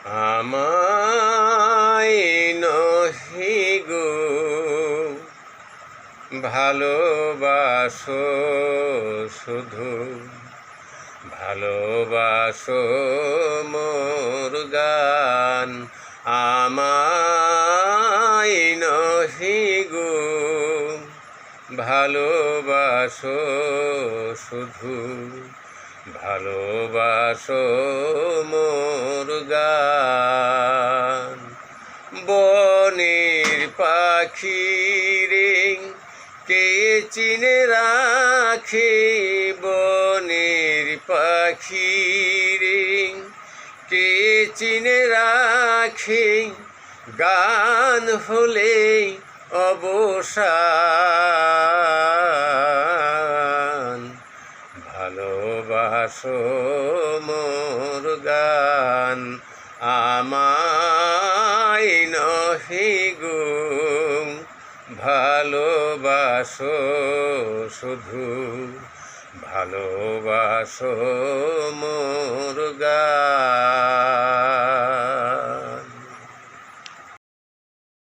আমায় নহি গো ভালোবাসো শুধু, ভালোবাসো মোর গান। আমায় নহি গো ভালোবাসো শুধু, ভালোবাসো মোর গান। বনের পাখি রে কে চিনে রাখে, বনের পাখি রে কে চিনে রাখে, গান হলে অবসান। ভালোবাসো মোর গান, আমায় নহি গো ভালোবাসো শুধু, ভালোবাসো মোর গান।